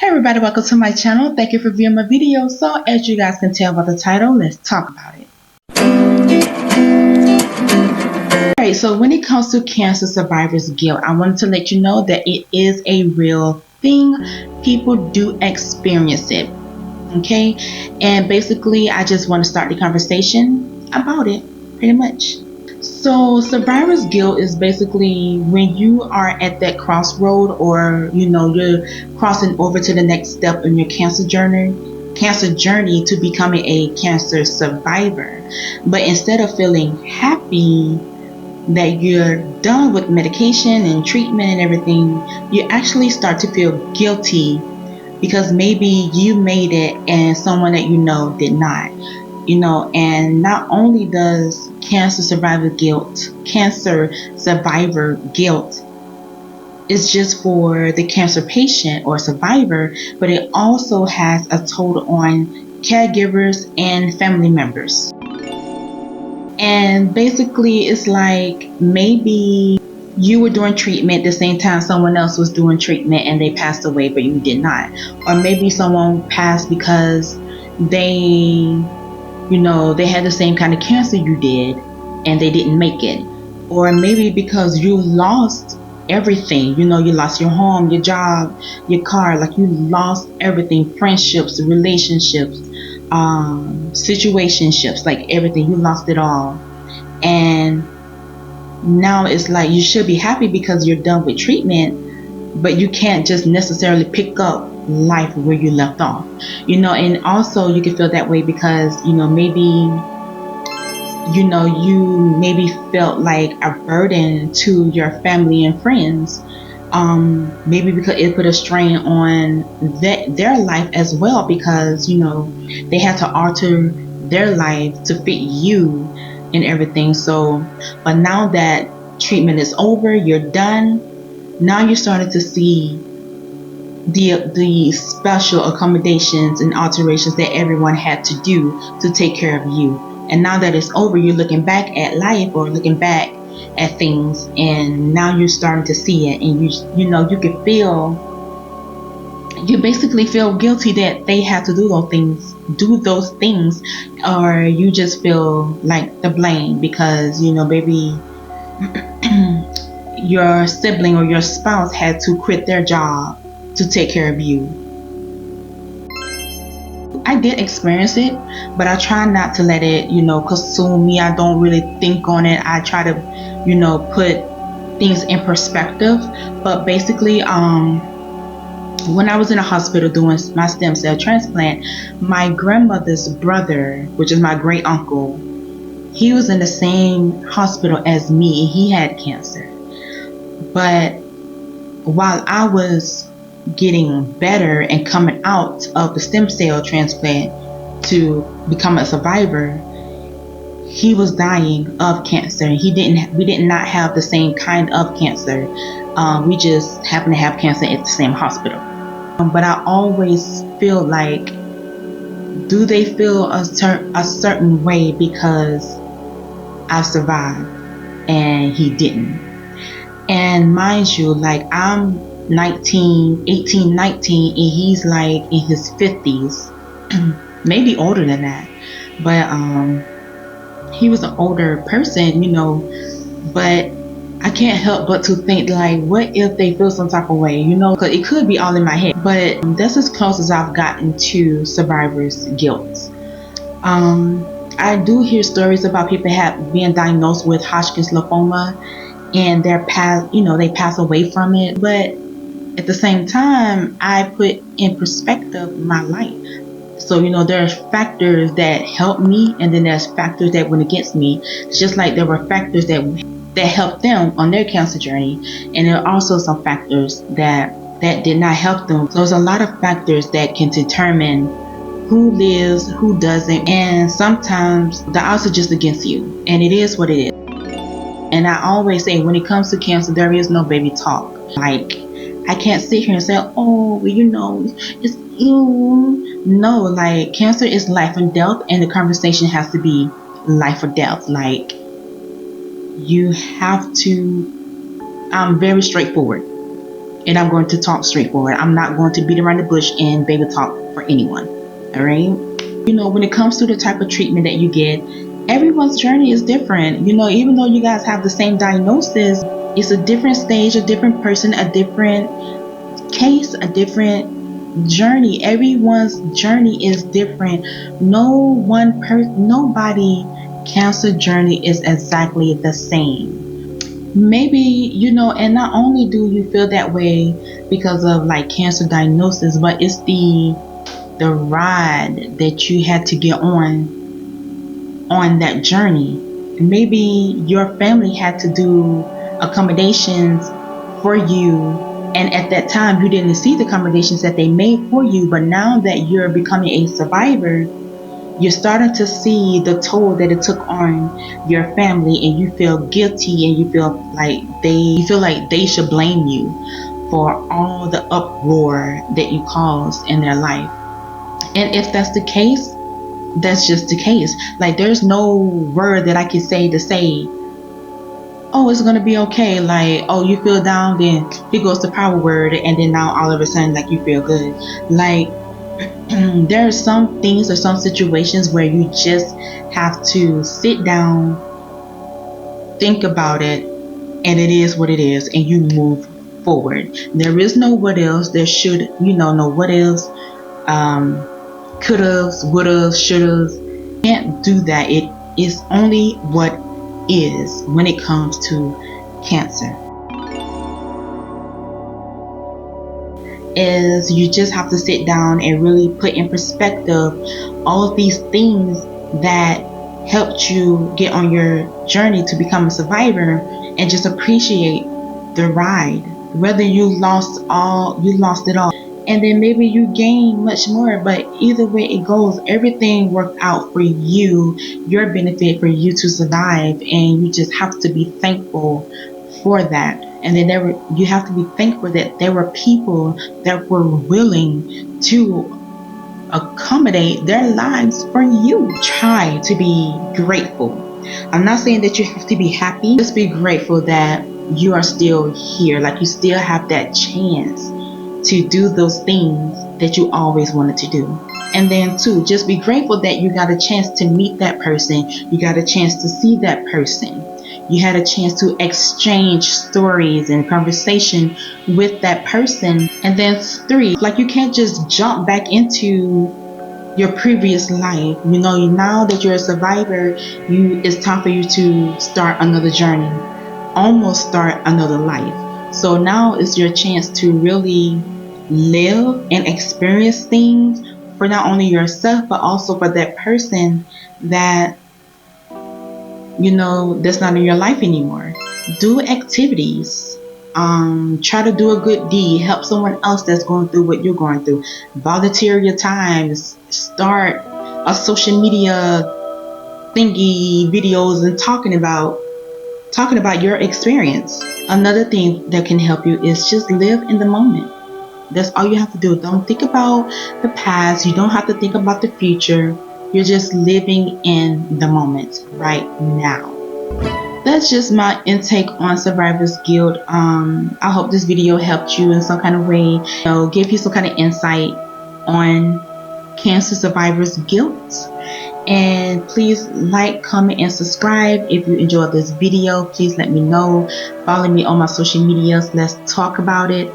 Hey everybody, welcome to my channel. Thank you for viewing my video. So as you guys can tell by the title, let's talk about it. Alright, so when it comes to cancer survivor's guilt, I wanted to let you know that it is a real thing. People do experience it. Okay, and basically I just want to start the conversation about it pretty much. So survivor's guilt is basically when you are at that crossroad, or you're crossing over to the next step in your cancer journey to becoming a cancer survivor. But instead of feeling happy that you're done with medication and treatment and everything, you actually start to feel guilty because maybe you made it and someone that you know did not. And not only does cancer survivor guilt is just for the cancer patient or survivor, but it also has a toll on caregivers and family members. And basically it's like maybe you were doing treatment at the same time someone else was doing treatment and they passed away but you did not. Or maybe someone passed because they had the same kind of cancer you did and they didn't make it. Or maybe because you lost everything, you lost your home, your job, your car, like you lost everything, friendships, relationships, situationships, like everything, you lost it all. And now it's like you should be happy because you're done with treatment, but you can't just necessarily pick up life where you left off. And also you can feel that way because maybe you maybe felt like a burden to your family and friends, maybe because it put a strain on their life as well, because they had to alter their life to fit you and everything. So but now that treatment is over, you're done, now you're starting to see the special accommodations and alterations that everyone had to do to take care of you. And now that it's over, you're looking back at life or looking back at things, and now you're starting to see it, and you basically feel guilty that they had to do those things, or you just feel like the blame because maybe your sibling or your spouse had to quit their job to take care of you. I did experience it, but I try not to let it consume me. I don't really think on it. I try to put things in perspective. But basically when I was in a hospital doing my stem cell transplant, my grandmother's brother, which is my great uncle, he was in the same hospital as me. He had cancer. But while I was getting better and coming out of the stem cell transplant to become a survivor, he was dying of cancer. We did not have the same kind of cancer. We just happened to have cancer at the same hospital. But I always feel like, do they feel a certain way because I survived and he didn't? And mind you, like I'm 18, 19, and he's like in his 50s, maybe older than that. But he was an older person, but I can't help but to think, like, what if they feel some type of way, because it could be all in my head. But that's as close as I've gotten to survivor's guilt. I do hear stories about people being diagnosed with Hodgkin's lymphoma and they pass away from it. But at the same time, I put in perspective my life. So there's factors that help me, and then there's factors that went against me. It's just like there were factors that helped them on their cancer journey, and there are also some factors that did not help them. So there's a lot of factors that can determine who lives, who doesn't, and sometimes the odds are just against you, and it is what it is. And I always say, when it comes to cancer, there is no baby talk. Like, I can't sit here and say, oh, it's you. No, like, cancer is life and death, and the conversation has to be life or death. Like, you have to, I'm very straightforward. and I'm going to talk straightforward. I'm not going to beat around the bush and baby talk for anyone. All right. When it comes to the type of treatment that you get, everyone's journey is different. Even though you guys have the same diagnosis, it's a different stage, a different person, a different case, a different journey. Everyone's journey is different. Nobody cancer journey is exactly the same. Maybe, and not only do you feel that way because of like cancer diagnosis, but it's the ride that you had to get on that journey. Maybe your family had to do accommodations for you, and at that time you didn't see the accommodations that they made for you, but now that you're becoming a survivor, you're starting to see the toll that it took on your family, and you feel guilty, and you feel like they should blame you for all the uproar that you caused in their life. And if that's the case, that's just the case. Like, there's no word that I can say to say, oh, it's gonna be okay. Like, oh, you feel down, then here goes the power word, and then now all of a sudden, like, you feel good. Like, there are some things or some situations where you just have to sit down, think about it, and it is what it is, and you move forward. There is no what else. There should, no what else. Couldas, wouldas, shouldas. Can't do that. It is only what is when it comes to cancer. Is you just have to sit down and really put in perspective all of these things that helped you get on your journey to become a survivor, and just appreciate the ride. Whether you lost it all, and then maybe you gain much more, but either way it goes, everything worked out for you, your benefit, for you to survive, and you just have to be thankful for that. And then you have to be thankful that there were people that were willing to accommodate their lives for you. Try to be grateful. I'm not saying that you have to be happy. Just be grateful that you are still here. Like, you still have that chance to do those things that you always wanted to do. And then too, just be grateful that you got a chance to meet that person. You got a chance to see that person. You had a chance to exchange stories and conversation with that person. And then 3, like, you can't just jump back into your previous life. Now that you're a survivor, it's time for you to start another journey, almost start another life. So now is your chance to really live and experience things for not only yourself, but also for that person that that's not in your life anymore. Do activities. Try to do a good deed. Help someone else that's going through what you're going through. Volunteer your time. Start a social media thingy videos and talking about your experience. Another thing that can help you is just live in the moment. That's all you have to do. Don't think about the past. You don't have to think about the future. You're just living in the moment right now. That's just my intake on survivor's guilt. I hope this video helped you in some kind of way, give you some kind of insight on cancer survivor's guilt. And please like, comment, and subscribe. If you enjoyed this video, please let me know. Follow me on my social medias. Let's talk about it.